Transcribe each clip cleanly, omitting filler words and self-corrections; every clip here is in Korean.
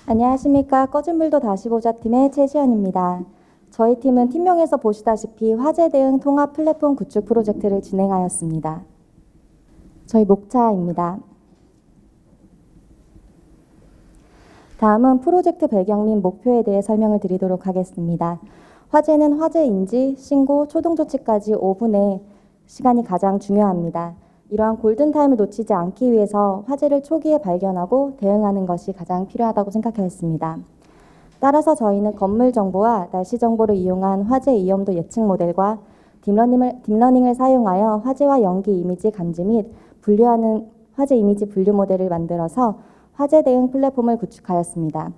안녕하십니까. 꺼진 물도 다시 보자 팀의 최시연입니다. 저희 팀은 팀명에서 보시다시피 화재 대응 통합 플랫폼 구축 프로젝트를 진행하였습니다. 저희 목차입니다. 다음은 프로젝트 배경 및 목표에 대해 설명을 드리도록 하겠습니다. 화재는 화재 인지, 신고, 초동 조치까지 5분의 시간이 가장 중요합니다. 이러한 골든타임을 놓치지 않기 위해서 화재를 초기에 발견하고 대응하는 것이 가장 필요하다고 생각하였습니다. 따라서 저희는 건물 정보와 날씨 정보를 이용한 화재 위험도 예측 모델과 딥러닝을 사용하여 화재와 연기 이미지 감지 및 분류하는 화재 이미지 분류 모델을 만들어서 화재 대응 플랫폼을 구축하였습니다.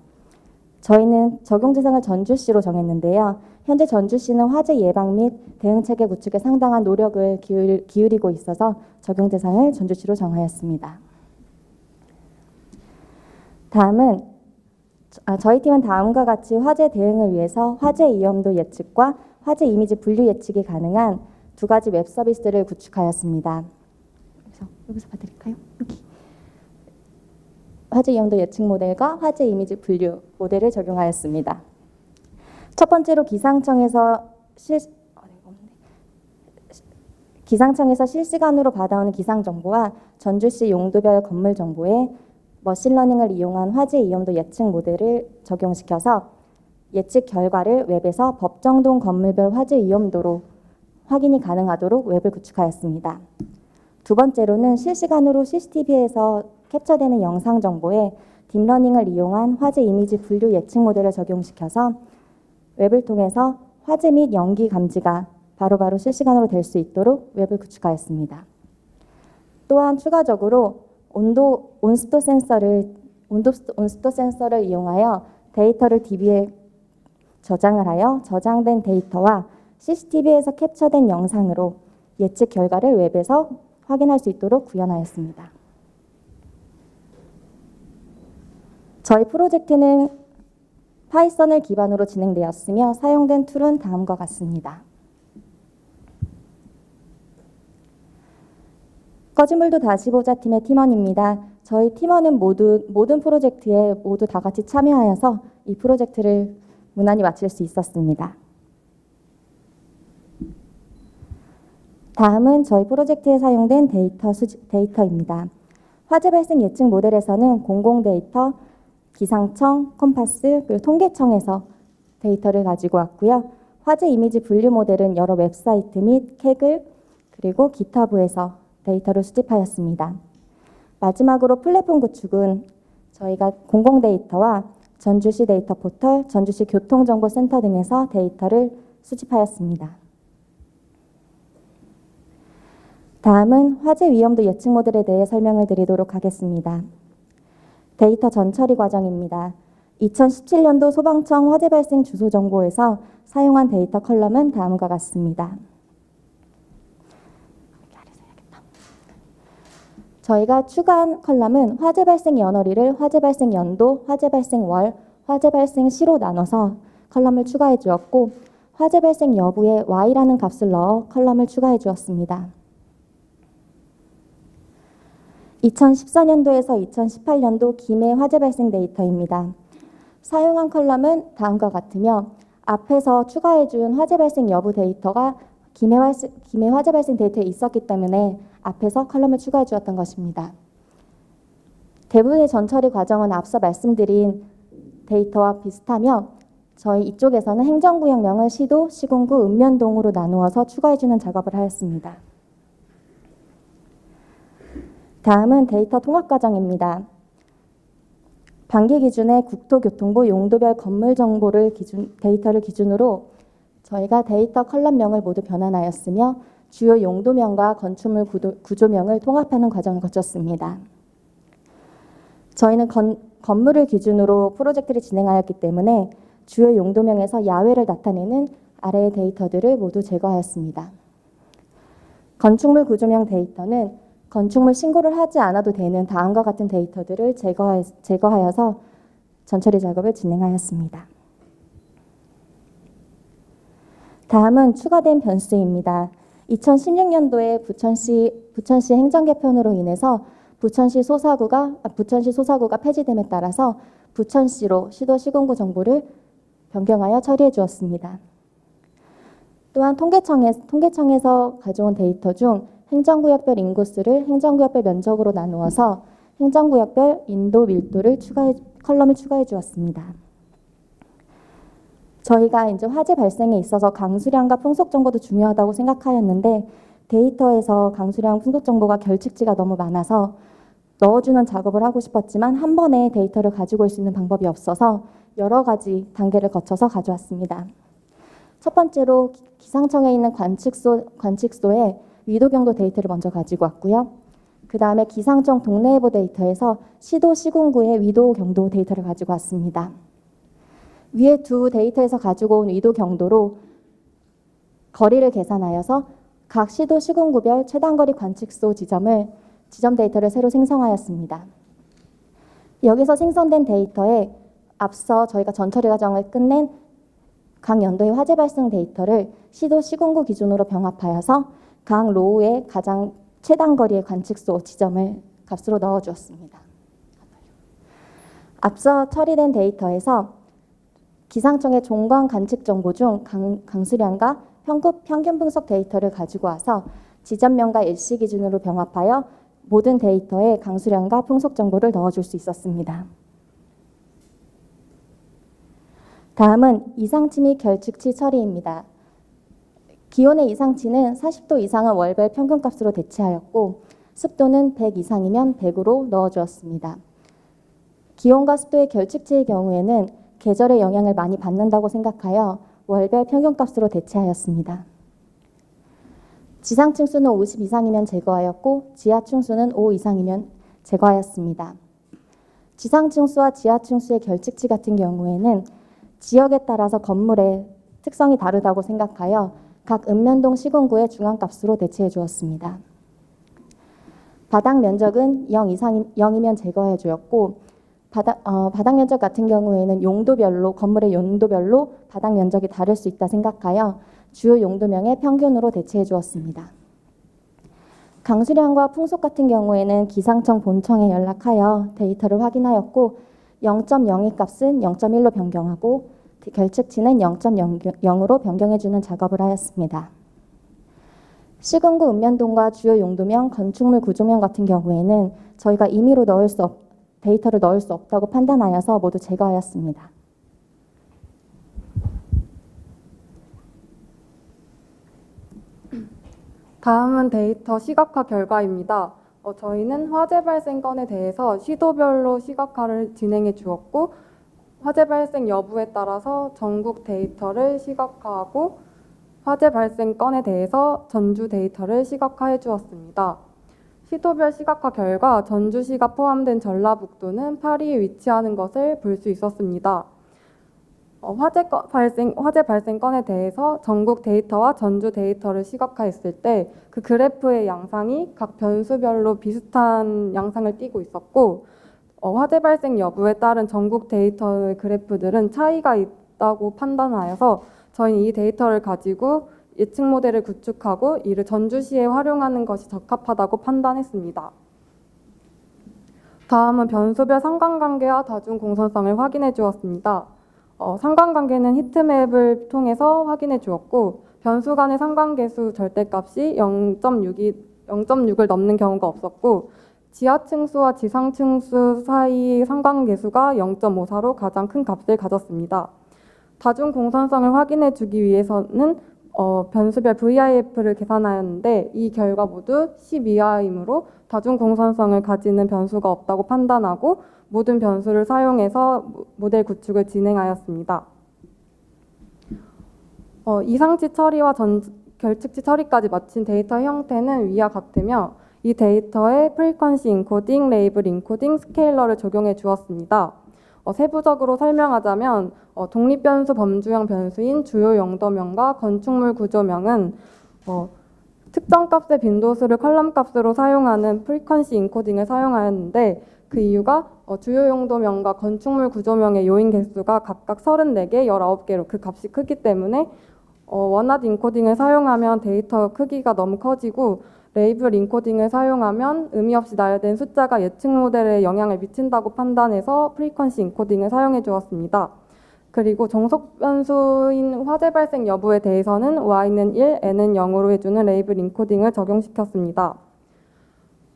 저희는 적용 대상을 전주시로 정했는데요. 현재 전주시는 화재 예방 및 대응 체계 구축에 상당한 노력을 기울이고 있어서 적용 대상을 전주시로 정하였습니다. 다음은 저희 팀은 다음과 같이 화재 대응을 위해서 화재 위험도 예측과 화재 이미지 분류 예측이 가능한 두 가지 웹 서비스를 구축하였습니다. 여기서 봐드릴까요? 여기. 화재 위험도 예측 모델과 화재 이미지 분류 모델을 적용하였습니다. 첫 번째로 기상청에서 실시간으로 받아오는 기상 정보와 전주시 용도별 건물 정보에 머신러닝을 이용한 화재 위험도 예측 모델을 적용시켜서 예측 결과를 웹에서 법정동 건물별 화재 위험도로 확인이 가능하도록 웹을 구축하였습니다. 두 번째로는 실시간으로 CCTV에서 캡처되는 영상 정보에 딥러닝을 이용한 화재 이미지 분류 예측 모델을 적용시켜서 웹을 통해서 화재 및 연기 감지가 바로바로 실시간으로 될 수 있도록 웹을 구축하였습니다. 또한 추가적으로 온습도 센서를 이용하여 데이터를 DB에 저장을 하여 저장된 데이터와 CCTV에서 캡처된 영상으로 예측 결과를 웹에서 확인할 수 있도록 구현하였습니다. 저희 프로젝트는 파이썬을 기반으로 진행되었으며 사용된 툴은 다음과 같습니다. 꺼진 물도 다시 보자 팀의 팀원입니다. 저희 팀원은 모든 프로젝트에 모두 다 같이 참여하여서 이 프로젝트를 무난히 마칠 수 있었습니다. 다음은 저희 프로젝트에 사용된 데이터입니다. 화재 발생 예측 모델에서는 공공 데이터, 기상청, 컴파스, 그리고 통계청에서 데이터를 가지고 왔고요. 화재 이미지 분류 모델은 여러 웹사이트 및 캐글, 그리고 기타브에서 데이터를 수집하였습니다. 마지막으로 플랫폼 구축은 저희가 공공 데이터와 전주시 데이터 포털, 전주시 교통정보센터 등에서 데이터를 수집하였습니다. 다음은 화재 위험도 예측 모델에 대해 설명을 드리도록 하겠습니다. 데이터 전처리 과정입니다. 2017년도 소방청 화재 발생 주소 정보에서 사용한 데이터 컬럼은 다음과 같습니다. 저희가 추가한 컬럼은 화재 발생 연월일을 화재 발생 연도, 화재 발생 월, 화재 발생 시로 나눠서 컬럼을 추가해 주었고 화재 발생 여부에 Y라는 값을 넣어 컬럼을 추가해 주었습니다. 2014년도에서 2018년도 김해 화재 발생 데이터입니다. 사용한 컬럼은 다음과 같으며 앞에서 추가해준 화재 발생 여부 데이터가 김해 화재 발생 데이터에 있었기 때문에 앞에서 컬럼을 추가해 주었던 것입니다. 대부분의 전처리 과정은 앞서 말씀드린 데이터와 비슷하며 저희 이쪽에서는 행정구역명을 시도, 시군구, 읍면동으로 나누어서 추가해주는 작업을 하였습니다. 다음은 데이터 통합 과정입니다. 반기 기준의 국토교통부 용도별 건물 정보를 데이터를 기준으로 저희가 데이터 컬럼명을 모두 변환하였으며 주요 용도명과 건축물 구조명을 통합하는 과정을 거쳤습니다. 저희는 건물을 기준으로 프로젝트를 진행하였기 때문에 주요 용도명에서 야외를 나타내는 아래의 데이터들을 모두 제거하였습니다. 건축물 구조명 데이터는 건축물 신고를 하지 않아도 되는 다음과 같은 데이터들을 제거하여서 전처리 작업을 진행하였습니다. 다음은 추가된 변수입니다. 2016년도에 부천시 행정 개편으로 인해서 부천시 소사구가 폐지됨에 따라서 부천시로 시도 시군구 정보를 변경하여 처리해 주었습니다. 또한 통계청에서 가져온 데이터 중 행정구역별 인구수를 행정구역별 면적으로 나누어서 행정구역별 인도 밀도를 컬럼을 추가해 주었습니다. 저희가 이제 화재 발생에 있어서 강수량과 풍속 정보도 중요하다고 생각하였는데 데이터에서 강수량, 풍속 정보가 결칙지가 너무 많아서 넣어주는 작업을 하고 싶었지만 한 번에 데이터를 가지고 올 수 있는 방법이 없어서 여러 가지 단계를 거쳐서 가져왔습니다. 첫 번째로 기상청에 있는 관측소의 위도 경도 데이터를 먼저 가지고 왔고요. 그 다음에 기상청 동네예보 데이터에서 시도 시군구의 위도 경도 데이터를 가지고 왔습니다. 위에 두 데이터에서 가지고 온 위도 경도로 거리를 계산하여서 각 시도 시군구별 최단거리 관측소 지점 데이터를 새로 생성하였습니다. 여기서 생성된 데이터에 앞서 저희가 전처리 과정을 끝낸 각 연도의 화재 발생 데이터를 시도 시군구 기준으로 병합하여서 각 로우의 가장 최단거리의 관측소 지점을 값으로 넣어주었습니다. 앞서 처리된 데이터에서 기상청의 종강 관측 정보 중 강수량과 평균 풍속 데이터를 가지고 와서 지점명과 일시 기준으로 병합하여 모든 데이터에 강수량과 풍속 정보를 넣어줄 수 있었습니다. 다음은 이상치 및 결측치 처리입니다. 기온의 이상치는 40도 이상은 월별 평균값으로 대체하였고 습도는 100 이상이면 100으로 넣어주었습니다. 기온과 습도의 결측치의 경우에는 계절의 영향을 많이 받는다고 생각하여 월별 평균값으로 대체하였습니다. 지상 층수는 50 이상이면 제거하였고 지하 층수는 5 이상이면 제거하였습니다. 지상 층수와 지하 층수의 결측치 같은 경우에는 지역에 따라서 건물의 특성이 다르다고 생각하여 각 읍면동 시군구의 중앙값으로 대체해 주었습니다. 바닥 면적은 0이면 제거해 주었고 바닥 면적 같은 경우에는 건물의 용도별로 바닥 면적이 다를 수 있다 생각하여 주요 용도명의 평균으로 대체해 주었습니다. 강수량과 풍속 같은 경우에는 기상청 본청에 연락하여 데이터를 확인하였고 0.02 값은 0.1로 변경하고 결측치는 0.0으로 변경해주는 작업을 하였습니다. 시군구 읍면동과 주요 용도명, 건축물 구조명 같은 경우에는 저희가 임의로 데이터를 넣을 수 없다고 판단하여서 모두 제거하였습니다. 다음은 데이터 시각화 결과입니다. 저희는 화재 발생 건에 대해서 시도별로 시각화를 진행해 주었고 화재 발생 여부에 따라서 전국 데이터를 시각화하고 화재 발생 건에 대해서 전주 데이터를 시각화해 주었습니다. 시도별 시각화 결과 전주시가 포함된 전라북도는 8위에 위치하는 것을 볼 수 있었습니다. 화재 발생 건에 대해서 전국 데이터와 전주 데이터를 시각화했을 때 그 그래프의 양상이 각 변수별로 비슷한 양상을 띠고 있었고 화재 발생 여부에 따른 전국 데이터의 그래프들은 차이가 있다고 판단하여서 저희는 이 데이터를 가지고 예측 모델을 구축하고 이를 전주시에 활용하는 것이 적합하다고 판단했습니다. 다음은 변수별 상관관계와 다중 공선성을 확인해 주었습니다. 상관관계는 히트맵을 통해서 확인해 주었고 변수 간의 상관계수 절대값이 0.6을 넘는 경우가 없었고 지하층수와 지상층수 사이 상관계수가 0.54로 가장 큰 값을 가졌습니다. 다중 공선성을 확인해 주기 위해서는 변수별 VIF를 계산하였는데 이 결과 모두 10 이하이므로 다중 공선성을 가지는 변수가 없다고 판단하고 모든 변수를 사용해서 모델 구축을 진행하였습니다. 이상치 처리와 결측치 처리까지 마친 데이터 형태는 위와 같으며 이 데이터에 프리퀀시 인코딩, 레이블 인코딩, 스케일러를 적용해 주었습니다. 세부적으로 설명하자면 독립변수 범주형 변수인 주요 용도명과 건축물 구조명은 특정 값의 빈도수를 컬럼 값으로 사용하는 프리퀀시 인코딩을 사용하였는데 그 이유가 주요 용도명과 건축물 구조명의 요인 개수가 각각 34개, 19개로 그 값이 크기 때문에 원하드 인코딩을 사용하면 데이터 크기가 너무 커지고 레이블 인코딩을 사용하면 의미 없이 나열된 숫자가 예측 모델에 영향을 미친다고 판단해서 프리퀀시 인코딩을 사용해 주었습니다. 그리고 정석 변수인 화재 발생 여부에 대해서는 y는 1, n은 0으로 해주는 레이블 인코딩을 적용시켰습니다.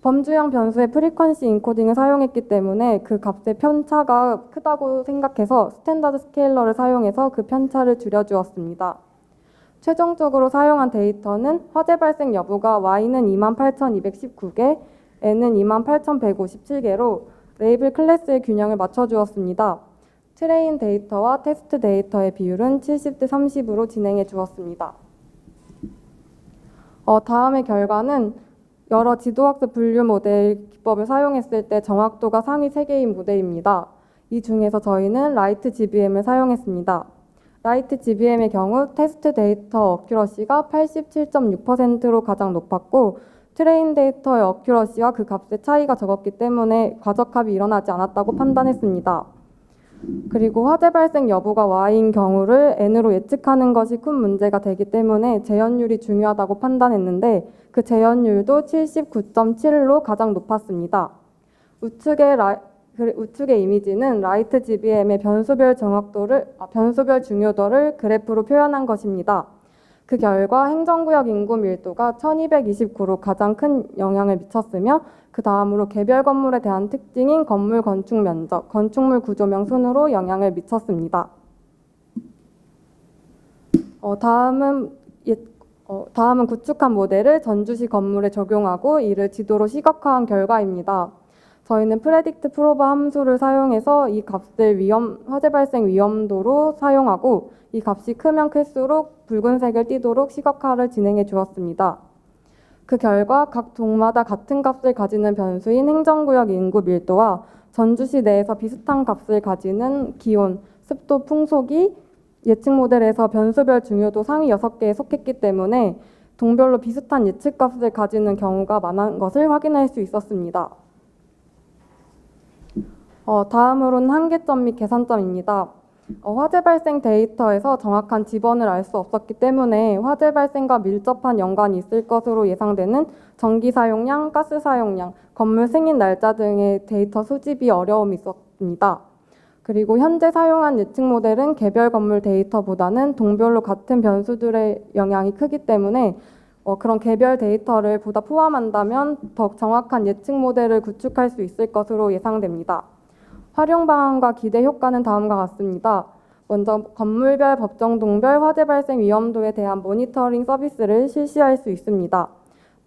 범주형 변수의 프리퀀시 인코딩을 사용했기 때문에 그 값의 편차가 크다고 생각해서 스탠다드 스케일러를 사용해서 그 편차를 줄여주었습니다. 최종적으로 사용한 데이터는 화재 발생 여부가 y는 28,219개, n은 28,157개로 레이블 클래스의 균형을 맞춰주었습니다. 트레인 데이터와 테스트 데이터의 비율은 70대 30으로 진행해 주었습니다. 다음의 결과는 여러 지도학습 분류 모델 기법을 사용했을 때 정확도가 상위 3개인 모델입니다. 이 중에서 저희는 라이트 GBM을 사용했습니다. 라이트 GBM의 경우 테스트 데이터 어큐러시가 87.6%로 가장 높았고 트레인 데이터의 어큐러시와 그 값의 차이가 적었기 때문에 과적합이 일어나지 않았다고 판단했습니다. 그리고 화재 발생 여부가 y인 경우를 n으로 예측하는 것이 큰 문제가 되기 때문에 재현율이 중요하다고 판단했는데 그 재현율도 79.7로 가장 높았습니다. 우측의 이미지는 라이트 GBM의 변수별 중요도를 그래프로 표현한 것입니다. 그 결과 행정구역 인구 밀도가 1229로 가장 큰 영향을 미쳤으며 그 다음으로 개별 건물에 대한 특징인 건물 건축 면적, 건축물 구조명 순으로 영향을 미쳤습니다. 다음은 구축한 모델을 전주시 건물에 적용하고 이를 지도로 시각화한 결과입니다. 저희는 프레딕트 프로바 함수를 사용해서 이 값을 화재 발생 위험도로 사용하고 이 값이 크면 클수록 붉은색을 띠도록 시각화를 진행해 주었습니다. 그 결과 각 동마다 같은 값을 가지는 변수인 행정구역 인구 밀도와 전주시 내에서 비슷한 값을 가지는 기온, 습도, 풍속이 예측 모델에서 변수별 중요도 상위 6개에 속했기 때문에 동별로 비슷한 예측 값을 가지는 경우가 많은 것을 확인할 수 있었습니다. 다음으로는 한계점 및 개선점입니다. 화재 발생 데이터에서 정확한 지번을 알 수 없었기 때문에 화재 발생과 밀접한 연관이 있을 것으로 예상되는 전기 사용량, 가스 사용량, 건물 승인 날짜 등의 데이터 수집이 어려움이 있었습니다. 그리고 현재 사용한 예측 모델은 개별 건물 데이터보다는 동별로 같은 변수들의 영향이 크기 때문에 그런 개별 데이터를 보다 포함한다면 더 정확한 예측 모델을 구축할 수 있을 것으로 예상됩니다. 활용 방안과 기대 효과는 다음과 같습니다. 먼저 건물별, 법정동별 화재 발생 위험도에 대한 모니터링 서비스를 실시할 수 있습니다.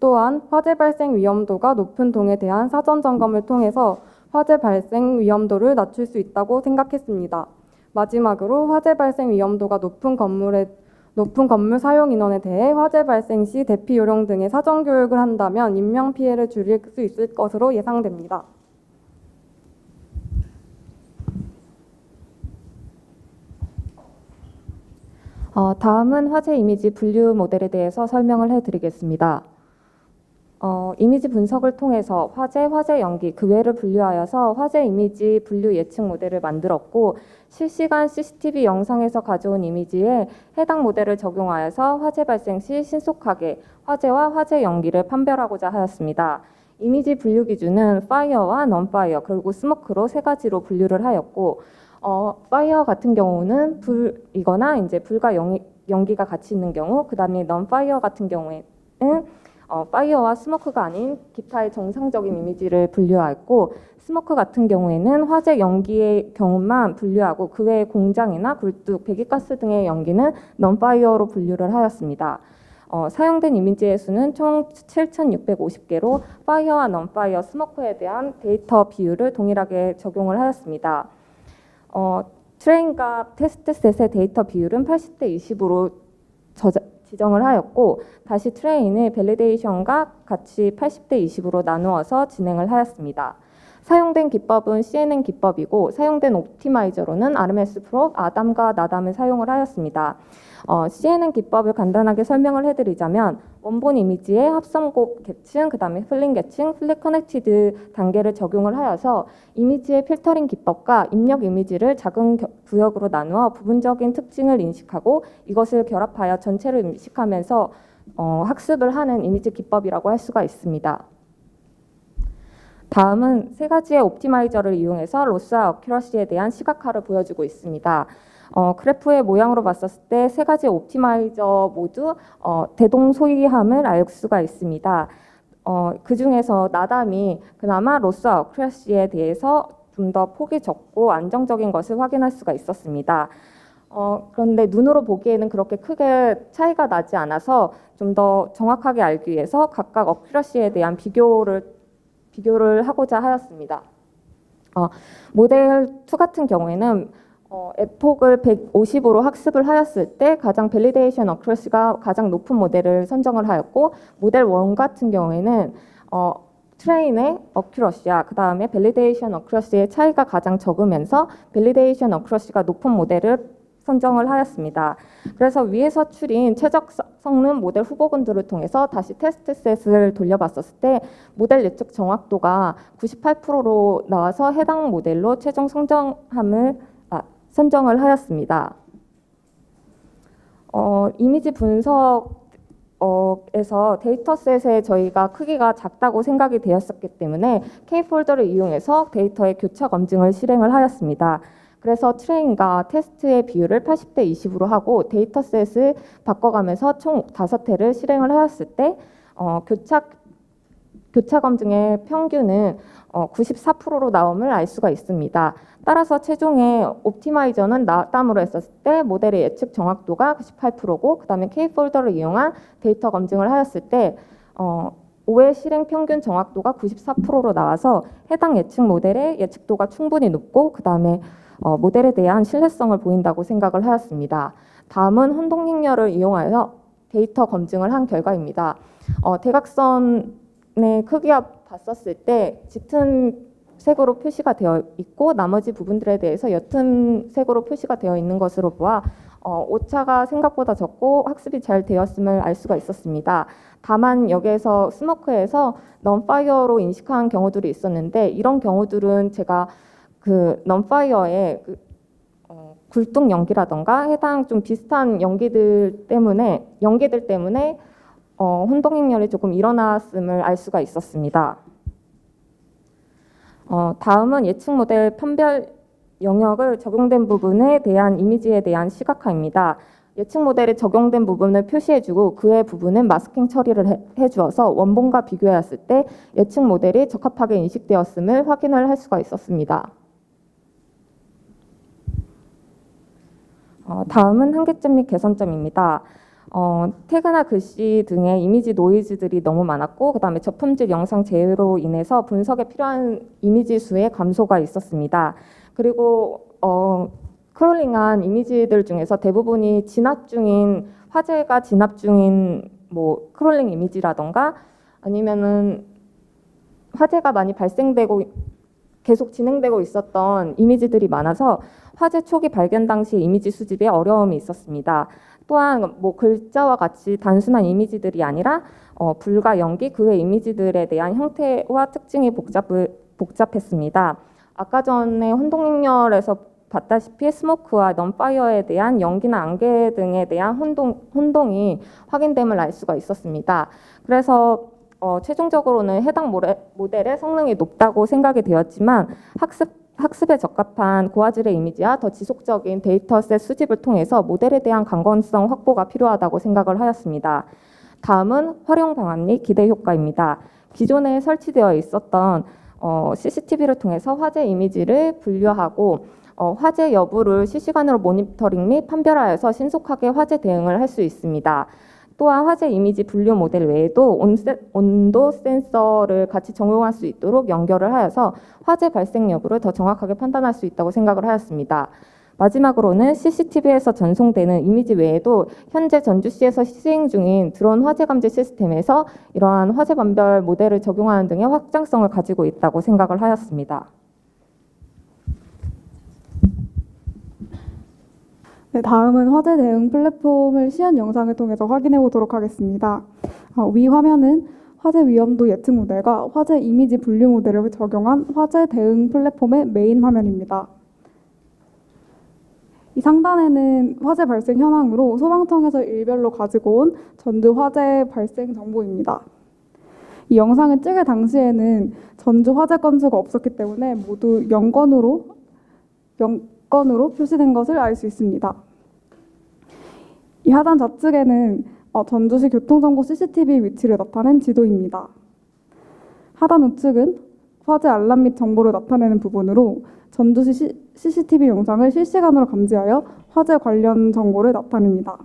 또한 화재 발생 위험도가 높은 동에 대한 사전 점검을 통해서 화재 발생 위험도를 낮출 수 있다고 생각했습니다. 마지막으로 화재 발생 위험도가 높은 건물 사용 인원에 대해 화재 발생 시 대피 요령 등의 사전 교육을 한다면 인명 피해를 줄일 수 있을 것으로 예상됩니다. 다음은 화재 이미지 분류 모델에 대해서 설명을 해드리겠습니다. 이미지 분석을 통해서 화재 연기 그 외를 분류하여서 화재 이미지 분류 예측 모델을 만들었고 실시간 CCTV 영상에서 가져온 이미지에 해당 모델을 적용하여서 화재 발생 시 신속하게 화재와 화재 연기를 판별하고자 하였습니다. 이미지 분류 기준은 파이어와 non-fire 그리고 스모크로 3가지로 분류를 하였고 파이어 같은 경우는 불이거나 이제 불과 연기가 같이 있는 경우, 그 다음에 non-fire 같은 경우에는 파이어와 스모크가 아닌 기타의 정상적인 이미지를 분류하였고, 스모크 같은 경우에는 화재 연기의 경우만 분류하고 그 외의 공장이나 굴뚝, 배기가스 등의 연기는 non-fire로 분류를 하였습니다. 사용된 이미지의 수는 총 7,650개로 파이어와 non-fire, 스모크에 대한 데이터 비율을 동일하게 적용을 하였습니다. 트레인과 테스트셋의 데이터 비율은 80대 20으로 지정을 하였고 다시 트레인을 밸리데이션과 같이 80대 20으로 나누어서 진행을 하였습니다. 사용된 기법은 CNN 기법이고 사용된 옵티마이저로는 RMS 프로, 아담과 나담을 사용을 하였습니다. CNN 기법을 간단하게 설명을 해드리자면 원본 이미지에 합성곱 계층, 그 다음에 플린 계층, 플립 커넥티드 단계를 적용을 하여서 이미지의 필터링 기법과 입력 이미지를 작은 구역으로 나누어 부분적인 특징을 인식하고 이것을 결합하여 전체를 인식하면서 학습을 하는 이미지 기법이라고 할 수가 있습니다. 다음은 세 가지의 옵티마이저를 이용해서 로스와 어큐러시에 대한 시각화를 보여주고 있습니다. 그래프의 모양으로 봤었을 때 세 가지 옵티마이저 모두 대동소이함을 알 수가 있습니다. 그 중에서 나담이 그나마 로스와 어큐러시에 대해서 좀 더 폭이 적고 안정적인 것을 확인할 수가 있었습니다. 그런데 눈으로 보기에는 그렇게 크게 차이가 나지 않아서 좀 더 정확하게 알기 위해서 각각 어큐러시에 대한 비교를 하고자 하였습니다. 모델 2 같은 경우에는 F폭을 150으로 학습을 하였을 때 가장 밸리데이션 어큐러시가 가장 높은 모델을 선정을 하였고, 모델 1 같은 경우에는 트레인의 어큐러시와 그 다음에 밸리데이션 어큐러시의 차이가 가장 적으면서 밸리데이션 어큐러시가 높은 모델을 선정을 하였습니다. 그래서 위에서 추린 최적 성능 모델 후보군들을 통해서 다시 테스트 셋을 돌려봤었을 때 모델 예측 정확도가 98%로 나와서 해당 모델로 최종 선정을 하였습니다. 이미지 분석에서 데이터셋에 저희가 크기가 작다고 생각이 되었었기 때문에 K-폴더를 이용해서 데이터의 교차 검증을 실행을 하였습니다. 그래서 트레인과 테스트의 비율을 80대 20으로 하고 데이터셋을 바꿔가면서 총 5회를 실행을 하였을 때 교차 검증의 평균은 94%로 나옴을 알 수가 있습니다. 따라서 최종의 옵티마이저는 나담으로 했었을 때 모델의 예측 정확도가 98%고 그 다음에 K-폴더를 이용한 데이터 검증을 하였을 때 5회 실행 평균 정확도가 94%로 나와서 해당 예측 모델의 예측도가 충분히 높고 그 다음에 모델에 대한 신뢰성을 보인다고 생각을 하였습니다. 다음은 혼동행렬을 이용하여 데이터 검증을 한 결과입니다. 대각선의 크기와 봤었을 때 짙은 색으로 표시가 되어 있고 나머지 부분들에 대해서 옅은 색으로 표시가 되어 있는 것으로 보아 오차가 생각보다 적고 학습이 잘 되었음을 알 수가 있었습니다. 다만 여기에서 스모크에서 넌파이어로 인식한 경우들이 있었는데 이런 경우들은 제가 그 넌파이어의 굴뚝 연기라던가 해당 좀 비슷한 연기들 때문에 혼동행렬이 조금 일어났음을 알 수가 있었습니다. 다음은 예측 모델 판별 영역을 적용된 부분에 대한 이미지에 대한 시각화입니다. 예측 모델에 적용된 부분을 표시해주고 그 외 부분은 마스킹 처리를 해주어서 원본과 비교했을 때 예측 모델이 적합하게 인식되었음을 확인을 할 수가 있었습니다. 다음은 한계점 및 개선점입니다. 태그나 글씨 등의 이미지 노이즈들이 너무 많았고 그 다음에 저품질 영상 제외로 인해서 분석에 필요한 이미지 수의 감소가 있었습니다. 그리고 크롤링한 이미지들 중에서 대부분이 화제가 진압 중인 뭐 크롤링 이미지라던가 아니면은 화제가 많이 발생되고 계속 진행되고 있었던 이미지들이 많아서 화제 초기 발견 당시 이미지 수집에 어려움이 있었습니다. 또한 뭐 글자와 같이 단순한 이미지들이 아니라 불과 연기 그 외 이미지들에 대한 형태와 특징이 복잡했습니다. 아까 전에 혼동행렬에서 봤다시피 스모크와 넌파이어에 대한 연기나 안개 등에 대한 혼동이 확인됨을 알 수가 있었습니다. 그래서 최종적으로는 해당 모델의 성능이 높다고 생각이 되었지만 학습에 적합한 고화질의 이미지와 더 지속적인 데이터셋 수집을 통해서 모델에 대한 강건성 확보가 필요하다고 생각을 하였습니다. 다음은 활용 방안 및 기대 효과입니다. 기존에 설치되어 있었던 CCTV를 통해서 화재 이미지를 분류하고 화재 여부를 실시간으로 모니터링 및 판별하여서 신속하게 화재 대응을 할 수 있습니다. 또한 화재 이미지 분류 모델 외에도 온도 센서를 같이 적용할 수 있도록 연결을 하여서 화재 발생 여부를 더 정확하게 판단할 수 있다고 생각을 하였습니다. 마지막으로는 CCTV에서 전송되는 이미지 외에도 현재 전주시에서 시행 중인 드론 화재 감지 시스템에서 이러한 화재 반별 모델을 적용하는 등의 확장성을 가지고 있다고 생각을 하였습니다. 네, 다음은 화재 대응 플랫폼을 시연 영상을 통해서 확인해 보도록 하겠습니다. 위 화면은 화재 위험도 예측 모델과 화재 이미지 분류 모델을 적용한 화재 대응 플랫폼의 메인 화면입니다. 이 상단에는 화재 발생 현황으로 소방청에서 일별로 가지고 온 전주 화재 발생 정보입니다. 이 영상을 찍을 당시에는 전주 화재 건수가 없었기 때문에 모두 0건으로 표시된 것을 알 수 있습니다. 이 하단 좌측에는 전주시 교통정보 CCTV 위치를 나타낸 지도입니다. 하단 우측은 화재 알람 및 정보를 나타내는 부분으로 전주시 CCTV 영상을 실시간으로 감지하여 화재 관련 정보를 나타냅니다.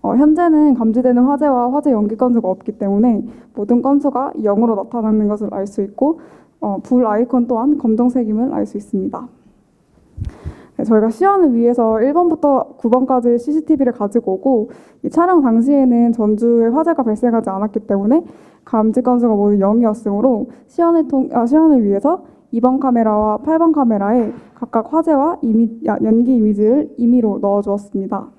현재는 감지되는 화재와 화재 연기 건수가 없기 때문에 모든 건수가 0으로 나타나는 것을 알 수 있고 불 아이콘 또한 검정색임을 알 수 있습니다. 네, 저희가 시연을 위해서 1번부터 9번까지 CCTV를 가지고 오고 이 촬영 당시에는 전주에 화재가 발생하지 않았기 때문에 감지 건수가 모두 0이었으므로 시연을 위해서 2번 카메라와 8번 카메라에 각각 화재와 연기 이미지를 임의로 넣어주었습니다.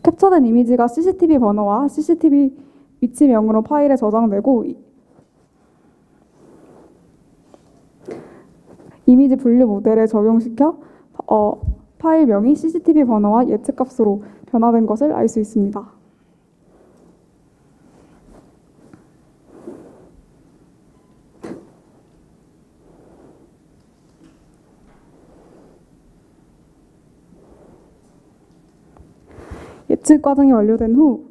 캡처된 이미지가 CCTV 번호와 CCTV 위치명으로 파일에 저장되고 이미지 분류 모델에 적용시켜 파일명이 CCTV 번호와 예측값으로 변화된 것을 알 수 있습니다. 예측 과정이 완료된 후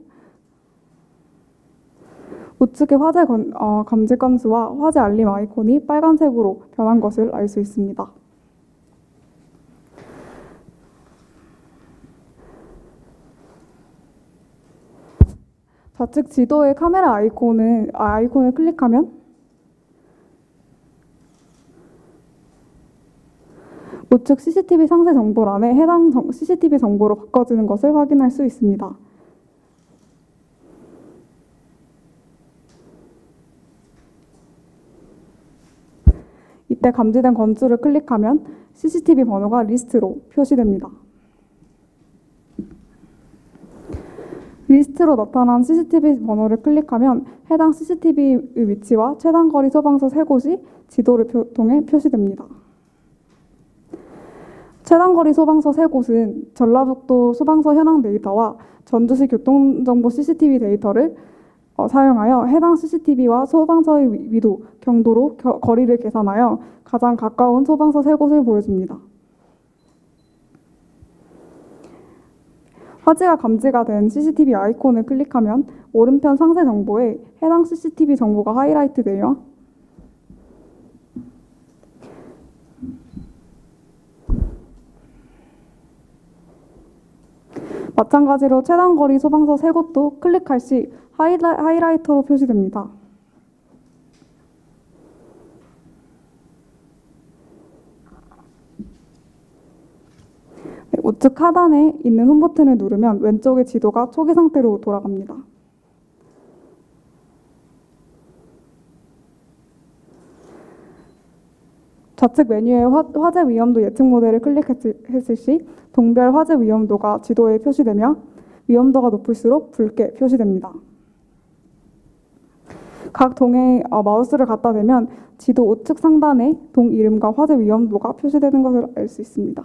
우측의 화재 감지 건수와 화재 알림 아이콘이 빨간색으로 변한 것을 알 수 있습니다. 좌측 지도의 카메라 아이콘을 클릭하면 우측 CCTV 상세 정보란에 해당 CCTV 정보로 바꿔지는 것을 확인할 수 있습니다. 이때 감지된 건수를 클릭하면 CCTV 번호가 리스트로 표시됩니다. 리스트로 나타난 CCTV 번호를 클릭하면 해당 CCTV의 위치와 최단거리 소방서 3곳이 지도를 통해 표시됩니다. 최단거리 소방서 3곳은 전라북도 소방서 현황 데이터와 전주시 교통정보 CCTV 데이터를 사용하여 해당 CCTV와 소방서의 위도, 경도로 거리를 계산하여 가장 가까운 소방서 3곳을 보여줍니다. 화재가 감지가 된 CCTV 아이콘을 클릭하면 오른편 상세 정보에 해당 CCTV 정보가 하이라이트 되어 마찬가지로 최단거리 소방서 3곳도 클릭할 시 하이라이터로 표시됩니다. 네, 우측 하단에 있는 홈 버튼을 누르면 왼쪽의 지도가 초기 상태로 돌아갑니다. 좌측 메뉴의 화재 위험도 예측 모델을 클릭했을 시 동별 화재 위험도가 지도에 표시되며 위험도가 높을수록 붉게 표시됩니다. 각 동에 마우스를 갖다 대면 지도 우측 상단에 동 이름과 화재 위험도가 표시되는 것을 알 수 있습니다.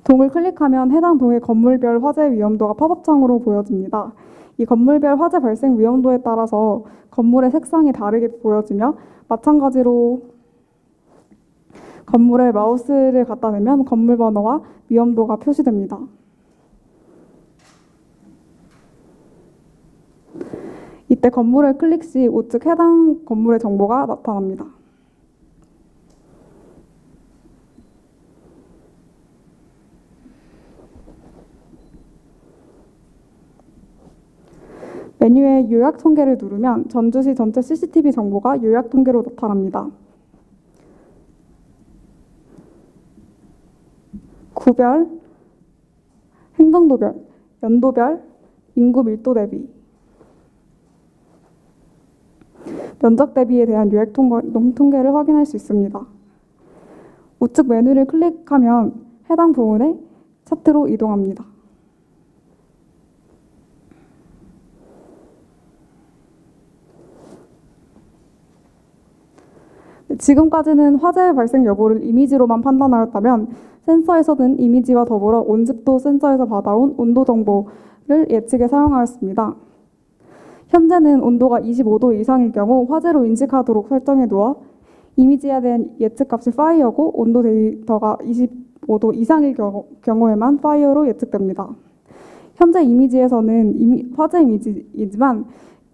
동을 클릭하면 해당 동의 건물별 화재 위험도가 팝업창으로 보여집니다. 이 건물별 화재 발생 위험도에 따라서 건물의 색상이 다르게 보여지며 마찬가지로 건물에 마우스를 갖다 대면 건물 번호와 위험도가 표시됩니다. 이때 건물을 클릭 시 우측 해당 건물의 정보가 나타납니다. 메뉴의 요약 통계를 누르면 전주시 전체 CCTV 정보가 요약 통계로 나타납니다. 구별, 선정도별, 연도별, 인구 밀도 대비, 면적 대비에 대한 유액 통계를 확인할 수 있습니다. 우측 메뉴를 클릭하면 해당 부분에 차트로 이동합니다. 지금까지는 화재 발생 여부를 이미지로만 판단하였다면 센서에서는 이미지와 더불어 온습도 센서에서 받아온 온도 정보를 예측에 사용하였습니다. 현재는 온도가 25도 이상일 경우 화재로 인식하도록 설정해 두어 이미지에 대한 예측값이 파이어고 온도 데이터가 25도 이상일 경우에만 파이어로 예측됩니다. 현재 이미지에서는 화재 이미지이지만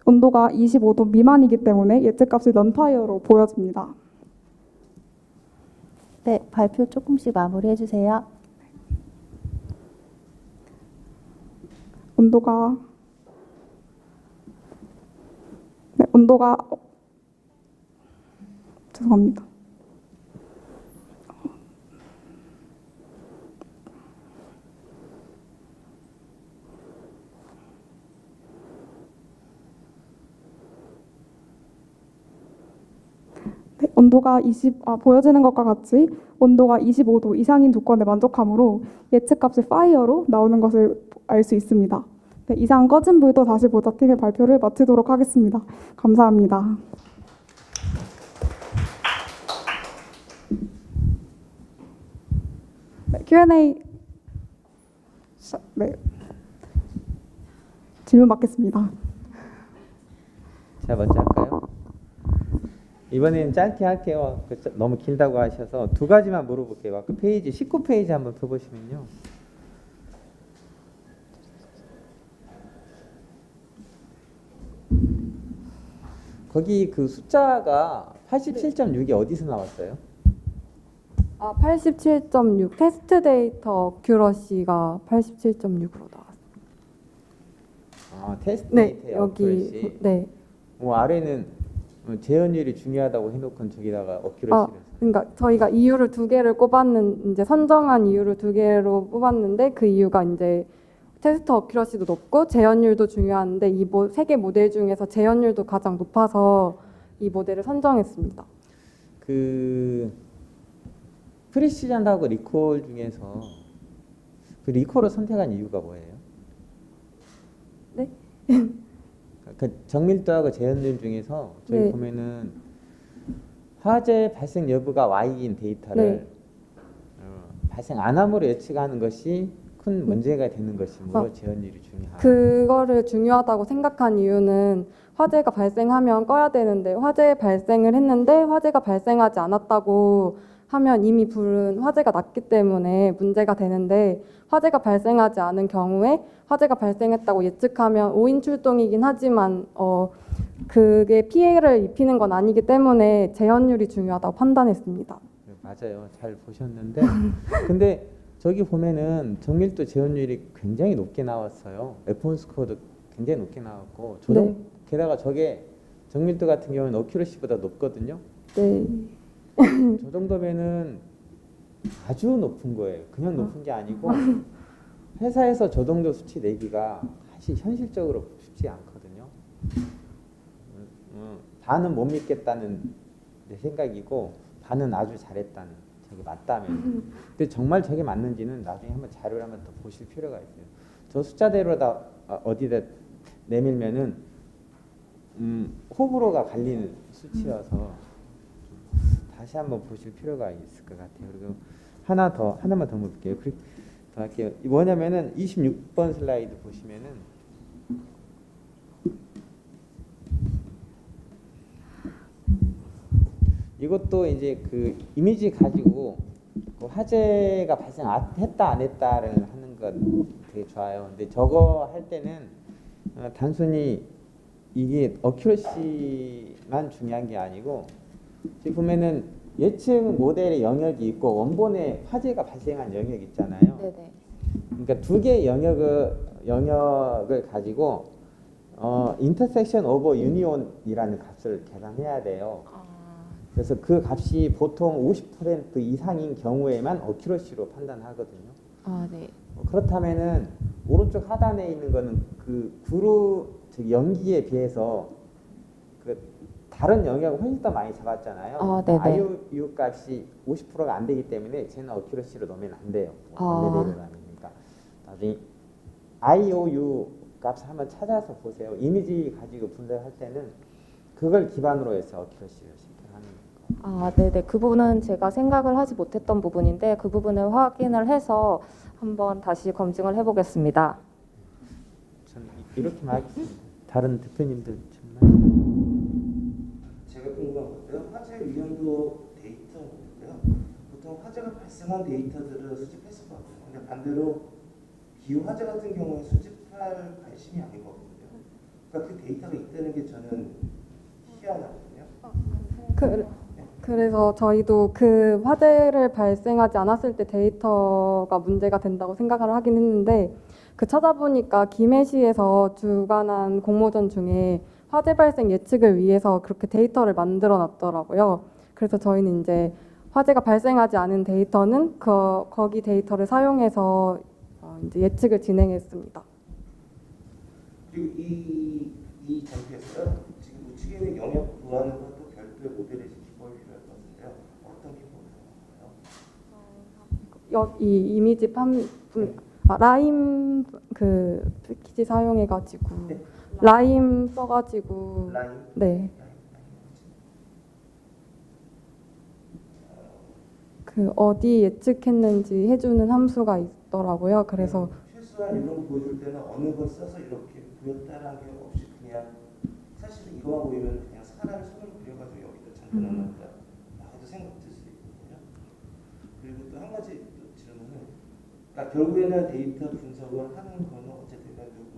온도가 25도 미만이기 때문에 예측값이 넌파이어로 보여집니다. 네, 발표 조금씩 마무리해 주세요. 온도가 죄송합니다. 네, 온도가 보여지는 것과 같이 온도가 25도 이상인 조건에 만족하므로 예측값이 파이어로 나오는 것을 알 수 있습니다. 네, 이상 꺼진 불도 다시 보자 팀의 발표를 마치도록 하겠습니다. 감사합니다. 네, Q&A 질문 받겠습니다. 제가 먼저 할까요? 이번에는 짧게 할게요. 너무 길다고 하셔서 두 가지만 물어볼게요. 아까 페이지 19페이지 한번 펴보시면요. 거기 그 숫자가 87.6이 어디서 나왔어요? 87.6 테스트 데이터 어큐러시가 87.6으로 나왔어요. 테스트 네, 데이터의 여기 어큐러시. 네. 아래는 재현율이 중요하다고 해놓고 저기다가 어큐러시를. 그러니까 저희가 이유를 두 개를 이제 선정한 이유를 두 개로 뽑았는데 그 이유가 이제 테스트 어큐러시도 높고 재현율도 중요한데 이 세 개 모델 중에서 재현율도 가장 높아서 이 모델을 선정했습니다. 그 프리시전하고 리콜 중에서 그 리콜을 선택한 이유가 뭐예요? 네? 그 정밀도하고 재현율 중에서 저희 네. 보면은 화재 발생 여부가 Y인 데이터를 네. 발생 안 함으로 예측하는 것이 큰 문제가 되는 것이므로 재현율이 중요하다. 그거를 중요하다고 생각한 이유는 화재가 발생하면 꺼야 되는데 화재 발생을 했는데 화재가 발생하지 않았다고 하면 이미 불은 화재가 났기 때문에 문제가 되는데 화재가 발생하지 않은 경우에 화재가 발생했다고 예측하면 5인 출동이긴 하지만 그게 피해를 입히는 건 아니기 때문에 재현율이 중요하다고 판단했습니다. 네, 맞아요. 잘 보셨는데 근데 저기 보면은 정밀도 재현율이 굉장히 높게 나왔어요. F1 스코어도 굉장히 높게 나왔고 네. 게다가 저게 정밀도 같은 경우는 어큐러시보다 높거든요. 네. 저 정도면은 아주 높은 거예요. 그냥 높은 게 아니고 회사에서 저 정도 수치 내기가 사실 현실적으로 쉽지 않거든요. 반은 못 믿겠다는 내 생각이고 반은 아주 잘했다는, 저게 맞다면. 근데 정말 저게 맞는지는 나중에 한번 자료를 한번 더 보실 필요가 있어요. 저 숫자대로다 어디다 내밀면은 호불호가 갈리는 수치여서 다시 한번 보실 필요가 있을 것 같아요. 그리고 하나만 더 볼게요. 더 할게요. 뭐냐면은 26번 슬라이드 보시면은 이것도 이제 그 이미지 가지고 그 화재가 발생했다 안 했다를 하는 건 되게 좋아요. 근데 저거 할 때는 단순히 이게 어큐러시만 중요한 게 아니고 지금 보면은 예측 모델의 영역이 있고 원본에 화재가 발생한 영역이 있잖아요. 네네. 그러니까 두 개의 영역을 가지고 인터섹션 오버 유니온이라는 값을 계산해야 돼요. 그래서 그 값이 보통 50% 이상인 경우에만 어큐러시로 판단하거든요. 네. 그렇다면은 오른쪽 하단에 있는 거는 그 구루 즉 연기에 비해서 그 다른 영역을 훨씬 더 많이 잡았잖아요. 아, 네네. IOU 값이 50%가 안 되기 때문에 쟤는 어큐러시로 넣으면 안 돼요. 원래대로라니까. 나중에 IOU 값을 한번 찾아서 보세요. 이미지 가지고 분석할 때는 그걸 기반으로 해서 어큐러시를 실행하는 거. 아, 네네. 그 부분은 제가 생각을 하지 못했던 부분인데 그 부분을 확인을 해서 한번 다시 검증을 해보겠습니다. 저는 이렇게 말하겠습니다. 다른 대표님들 정말. 제가 궁금한 건데요. 화재 위험도 데이터인데요. 보통 화재가 발생한 데이터들을 수집했을 것 같아요. 근데 반대로 기후 화재 같은 경우에 수집할 관심이 아니거든요. 그러니까 그 데이터가 있다는 게 저는 희한하거든요. 그래서 저희도 그 화재를 발생하지 않았을 때 데이터가 문제가 된다고 생각을 하긴 했는데 그 찾아보니까 김해시에서 주관한 공모전 중에 화재 발생 예측을 위해서 그렇게 데이터를 만들어 놨더라고요. 그래서 저희는 이제 화재가 발생하지 않은 데이터는 거기 데이터를 사용해서 이제 예측을 진행했습니다. 그리고 이 장비에서요. 지금 우측에 있는 영역 구하는 것도 별도의 모델의 기법이 필요할 것 같은데요. 어떤 기법을 사용하나요? 이 이미지 라임 그 패키지 사용해가지고 네. 라임 써가지고 라인? 네. 그 어디 예측했는지 해주는 함수가 있더라고요. 그래서 최소한 이런 거 보여줄 때는 어느 걸 써서 이렇게 보였다라는 게 없이 그냥 사실 이거만 보이면 그냥 사람이 손으로 그려가지고 여기다 잠겨 놓는다 라고도 생각될 수 있거든요. 그리고 또 한 가지 또 질문은 그러니까 결국에는 데이터 분석을 하는 거는 어쨌든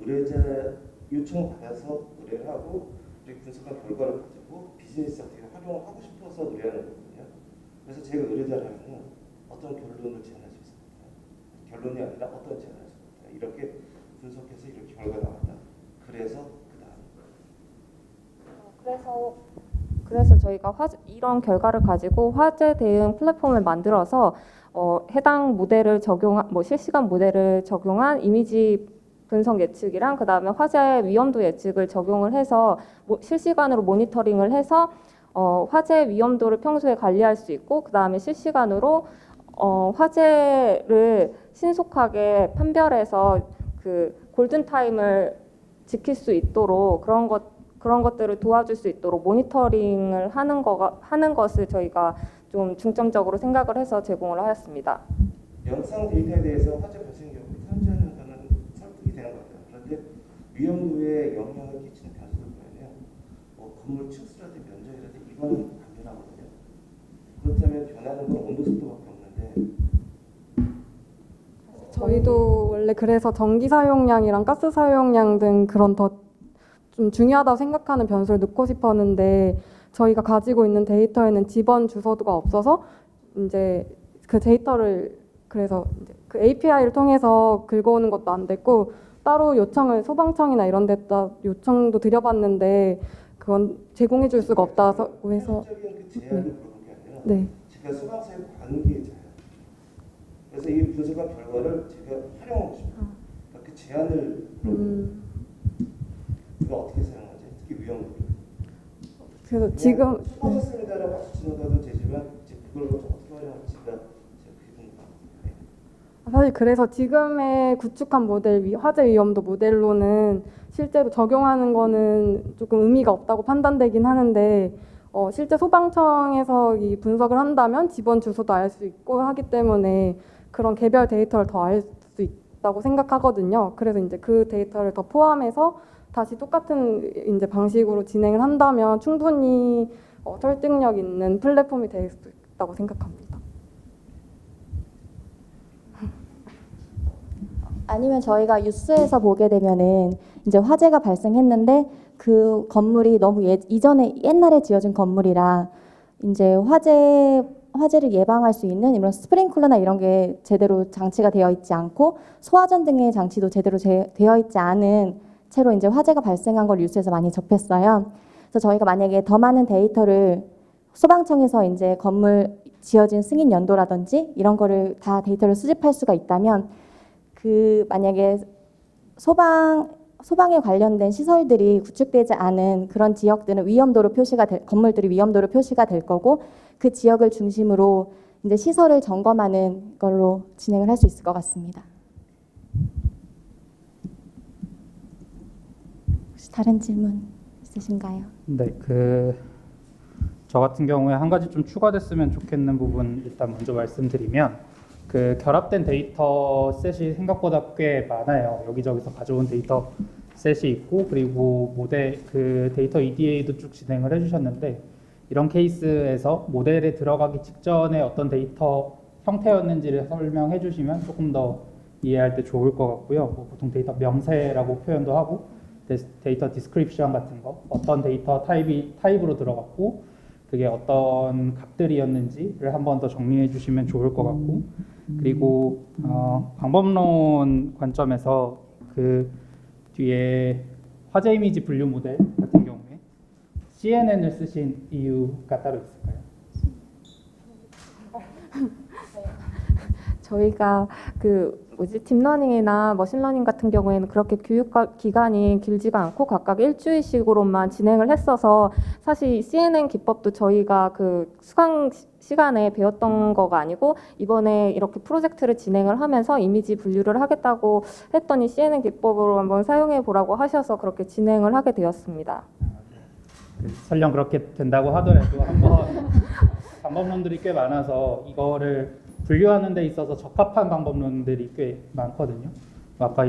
의뢰자 요청을 받아서 의뢰를 하고 그리고 분석한 결과를 가지고 비즈니스 어떻게 활용을 하고 싶어서 의뢰하는 거거든요. 그래서 제가 의뢰자라면 어떤 결론을 제안할 수 있습니다. 결론이 아니라 어떤 제안을 할 수 있습니다. 이렇게 분석해서 이렇게 결과가 나왔다. 그래서 그 다음 그래서 저희가 이런 결과를 가지고 화재 대응 플랫폼을 만들어서 해당 모델을 실시간 모델을 적용한 이미지 분석 예측이랑 그 다음에 화재 위험도 예측을 적용을 해서 실시간으로 모니터링을 해서 화재 위험도를 평소에 관리할 수 있고 그 다음에 실시간으로 화재를 신속하게 판별해서 그 골든 타임을 지킬 수 있도록 그런 것들을 도와줄 수 있도록 모니터링을 하는 것을 저희가 좀 중점적으로 생각을 해서 제공을 하였습니다. 영상 데이터에 대해서 화재 발생 경우 탐지하는 거는 설득이 되는 것 같아요. 그런데 위험도에 영향을 끼치는 변수를 보면요. 건물 층수라든지 면적이라든지 이거는 안 변하거든요. 그렇다면 변하는 건 온도 습도밖에 없는데 저희도 원래 그래서 전기 사용량이랑 가스 사용량 등 그런 더 좀 중요하다고 생각하는 변수를 넣고 싶었는데 저희가 가지고 있는 데이터에는 집원 주소가 없어서 이제 그 데이터를 그래서 이제 그 API를 통해서 긁어오는 것도 안 됐고 따로 요청을 소방청이나 이런 데다 요청도 드려봤는데 그건 제공해 줄 수가 없다고 해서 현실적인 그 제안을 물어본 게 아니라 네. 제가 소방서의 관계자예요. 그래서 이 분석한 결과를 제가 활용하고 싶어요. 그러니까 그 제안을 물어보는 그거 어떻게 사용하지? 특히 위험도를. 그래서 지금 수고하셨습니다라고 박수 치는 것도 되지만 이제 그걸 좀 어떻게 활용할지가 제가 그게 궁금합니다. 사실 그래서 지금의 구축한 모델 화재 위험도 모델로는 실제로 적용하는 거는 조금 의미가 없다고 판단되긴 하는데 실제 소방청에서 이 분석을 한다면 집원 주소도 알 수 있고 하기 때문에 그런 개별 데이터를 더 알 수 있다고 생각하거든요. 그래서 이제 그 데이터를 더 포함해서 다시 똑같은 이제 방식으로 진행을 한다면 충분히 설득력 있는 플랫폼이 될 수 있다고 생각합니다. 아니면 저희가 뉴스에서 보게 되면은 이제 화재가 발생했는데 그 건물이 너무 이전에 옛날에 지어진 건물이라 이제 화재를 예방할 수 있는 이런 스프링클러나 이런 게 제대로 장치가 되어 있지 않고 소화전 등의 장치도 제대로 되어 있지 않은 채로 이제 화재가 발생한 걸 뉴스에서 많이 접했어요. 그래서 저희가 만약에 더 많은 데이터를 소방청에서 이제 건물 지어진 승인 연도라든지 이런 거를 다 데이터를 수집할 수가 있다면 그 만약에 소방에 관련된 시설들이 구축되지 않은 그런 지역들은 건물들이 위험도로 표시가 될 거고, 그 지역을 중심으로 이제 시설을 점검하는 걸로 진행을 할 수 있을 것 같습니다. 혹시 다른 질문 있으신가요? 네, 저 같은 경우에 한 가지 좀 추가됐으면 좋겠는 부분 일단 먼저 말씀드리면, 결합된 데이터 셋이 생각보다 꽤 많아요. 여기저기서 가져온 데이터 셋이 있고, 그리고 데이터 EDA도 쭉 진행을 해주셨는데, 이런 케이스에서 모델에 들어가기 직전에 어떤 데이터 형태였는지를 설명해 주시면 조금 더 이해할 때 좋을 것 같고요. 보통 데이터 명세라고 표현도 하고, 데이터 디스크립션 같은 거, 어떤 데이터 타입으로 들어갔고, 그게 어떤 값들이었는지를 한 번 더 정리해 주시면 좋을 것 같고, 그리고 방법론 관점에서 뒤에 화제 이미지 분류 모델 같은 경우에 CNN을 쓰신 이유가 따로 있을까요? 저희가 딥러닝이나 머신러닝 같은 경우에는 그렇게 교육 기간이 길지가 않고 각각 일주일씩으로만 진행을 했어서, 사실 CNN 기법도 저희가 수강 시간에 배웠던 거가 아니고, 이번에 이렇게 프로젝트를 진행을 하면서 이미지 분류를 하겠다고 했더니 CNN 기법으로 한번 사용해 보라고 하셔서 그렇게 진행을 하게 되었습니다. 설령 그렇게 된다고 하더라도 한번 방법론들이 꽤 많아서 이거를 분류하는 데 있어서 적합한 방법론들이 꽤 많거든요. 아까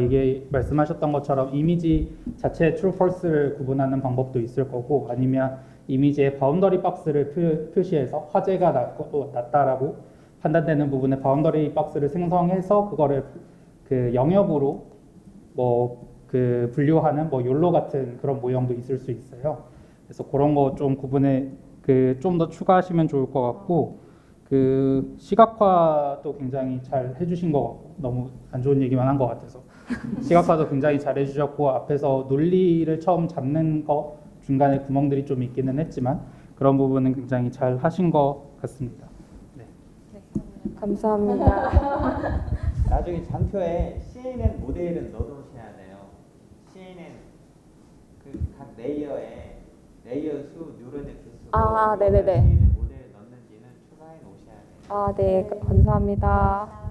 말씀하셨던 것처럼 이미지 자체의 true, false를 구분하는 방법도 있을 거고, 아니면 이미지의 바운더리 박스를 표시해서 화제가 낮다라고 판단되는 부분에 바운더리 박스를 생성해서 그거를 영역으로 분류하는 욜로 같은 그런 모형도 있을 수 있어요. 그래서 그런 거 좀 구분해 좀 더 추가하시면 좋을 것 같고, 시각화도 굉장히 잘 해주신 것 같고, 너무 안 좋은 얘기만 한 것 같아서 시각화도 굉장히 잘 해주셨고, 앞에서 논리를 처음 잡는 거 중간에 구멍들이 좀 있기는 했지만 그런 부분은 굉장히 잘 하신 것 같습니다. 네. 감사합니다. 나중에 장표에 CNN 모델은 넣어두셔야 돼요. CNN 각 레이어 수, 뉴런의 개수, 네네네. CNN 모델 넣는지는 추가해 놓으셔야 돼요. 네, 감사합니다.